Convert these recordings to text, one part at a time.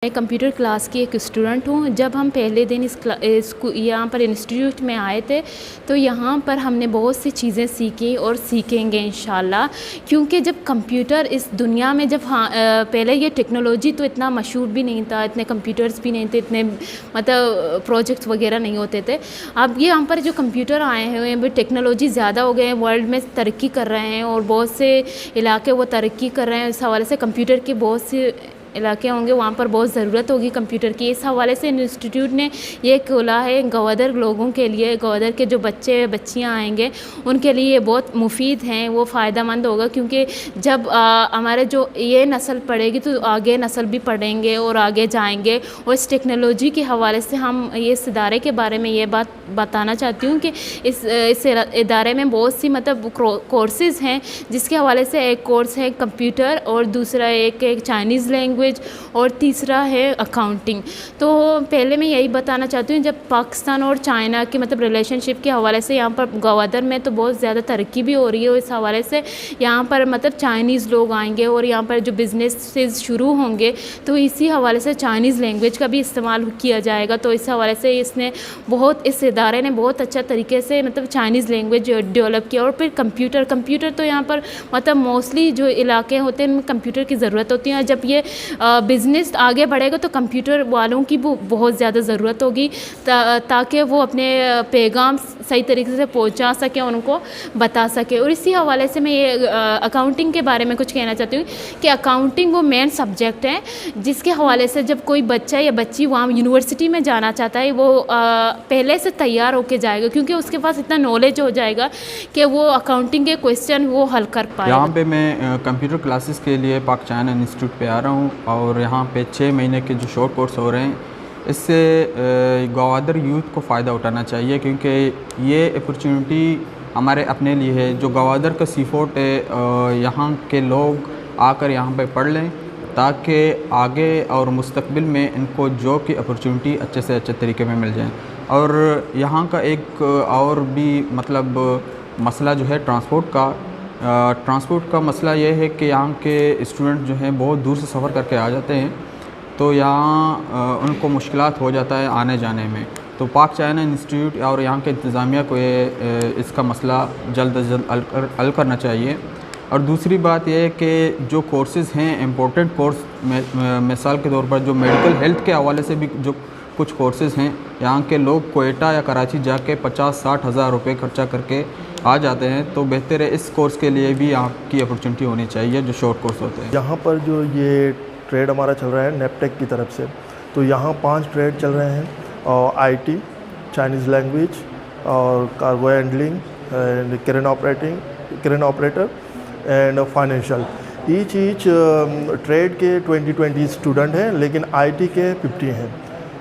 मैं computer class की एक स्टूडेंट हूँ। जब हम पहले दिन यहाँ पर इंस्टीट्यूट में आए थे तो यहाँ पर हमने बहुत सी चीज़ें सीखी और सीखेंगे इंशाल्लाह। क्योंकि जब कंप्यूटर इस दुनिया में पहले ये टेक्नोलॉजी तो इतना मशहूर भी नहीं था, इतने कंप्यूटर्स भी नहीं थे, इतने मतलब प्रोजेक्ट्स वगैरह नहीं होते थे। अब ये यहाँ पर जो कंप्यूटर आए हैं वो टेक्नोलॉजी ज़्यादा हो गए हैं, वर्ल्ड में तरक्की कर रहे हैं और बहुत से इलाके वो तरक्की कर रहे हैं। इस हवाले से कंप्यूटर के बहुत से इलाके होंगे वहाँ पर बहुत ज़रूरत होगी कंप्यूटर की। इस हवाले से इंस्टीट्यूट ने ये खोला है गवादर लोगों के लिए। गवादर के जो बच्चे बच्चियाँ आएंगे उनके लिए ये बहुत मुफीद हैं, वो फ़ायदेमंद होगा। क्योंकि जब हमारे जो ये नस्ल पढ़ेगी तो आगे नस्ल भी पढ़ेंगे और आगे जाएंगे। और इस टेक्नोलॉजी के हवाले से हम इस इदारे के बारे में ये बात बताना चाहती हूँ कि इस इदारे में बहुत सी मतलब कोर्सेज़ हैं, जिसके हवाले से एक कोर्स है कंप्यूटर और दूसरा एक चाइनीज़ लैंग्वेज और तीसरा है अकाउंटिंग। तो पहले मैं यही बताना चाहती हूँ, जब पाकिस्तान और चाइना के मतलब रिलेशनशिप के हवाले से यहाँ पर गवादर में तो बहुत ज़्यादा तरक्की भी हो रही है। इस हवाले से यहाँ पर मतलब चाइनीज़ लोग आएंगे और यहाँ पर जो बिज़नेस शुरू होंगे तो इसी हवाले से चाइनीज़ लैंग्वेज का भी इस्तेमाल किया जाएगा। तो इस हवाले से इस इदारे ने बहुत अच्छा तरीके से मतलब चाइनीज़ लैंग्वेज डेवलप किया। और फिर कंप्यूटर तो यहाँ पर मतलब मोस्टली जो इलाके होते हैं उनमें कंप्यूटर की ज़रूरत होती है। जब ये बिज़नेस आगे बढ़ेगा तो कंप्यूटर वालों की बहुत ज़्यादा ज़रूरत होगी ताकि वो अपने पैगाम सही तरीके से पहुंचा सके, उनको बता सके। और इसी हवाले से मैं ये अकाउंटिंग के बारे में कुछ कहना चाहती हूँ कि अकाउंटिंग वो मेन सब्जेक्ट है जिसके हवाले से जब कोई बच्चा या बच्ची वहाँ यूनिवर्सिटी में जाना चाहता है वो पहले से तैयार होकर जाएगा, क्योंकि उसके पास इतना नॉलेज हो जाएगा कि वो अकाउंटिंग के क्वेश्चन वो हल कर पाएगा। यहाँ पे मैं कंप्यूटर क्लासेस के लिए पाक चाइना इंस्टीट्यूट पे आ रहा हूँ और यहाँ पे 6 महीने के जो शॉर्ट कोर्स हो रहे हैं इससे गवादर यूथ को फ़ायदा उठाना चाहिए, क्योंकि ये अपॉर्चुनिटी हमारे अपने लिए है। जो गवादर का सीफोर्ट है यहाँ के लोग आकर यहाँ पे पढ़ लें ताकि आगे और मुस्तकबिल में इनको जॉब की अपॉर्चुनिटी अच्छे से अच्छे तरीके में मिल जाए। और यहाँ का एक और भी मतलब मसला जो है ट्रांसपोर्ट का मसला ये है कि यहाँ के स्टूडेंट जो हैं बहुत दूर से सफ़र करके आ जाते हैं, तो यहाँ उनको मुश्किलात हो जाता है आने जाने में। तो पाक चाइना इंस्टीट्यूट और यहाँ के इंतज़ामिया को इसका मसला जल्द अज जल्द हल करना चाहिए। और दूसरी बात यह है कि जो कोर्सेज़ हैं इम्पोर्टेंट कोर्स मिसाल के तौर पर जो मेडिकल हेल्थ के हवाले से भी जो कुछ कोर्सेज़ हैं, यहाँ के लोग कोयटा या कराची जाके 50-60 हज़ार रुपये खर्चा करके आ जाते हैं। तो बेहतर है इस कोर्स के लिए भी आपकी अपॉर्चुनिटी होनी चाहिए जो शॉर्ट कोर्स होते हैं। यहाँ पर जो ये ट्रेड हमारा चल रहा है नेपटेक की तरफ से, तो यहाँ 5 ट्रेड चल रहे हैं और IT, चाइनीज़ लैंग्वेज और cargo handling and crane operator and financial. Each trade के 20 स्टूडेंट हैं, लेकिन IT के 50 हैं।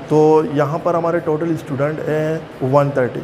तो यहाँ पर हमारे टोटल स्टूडेंट हैं 130।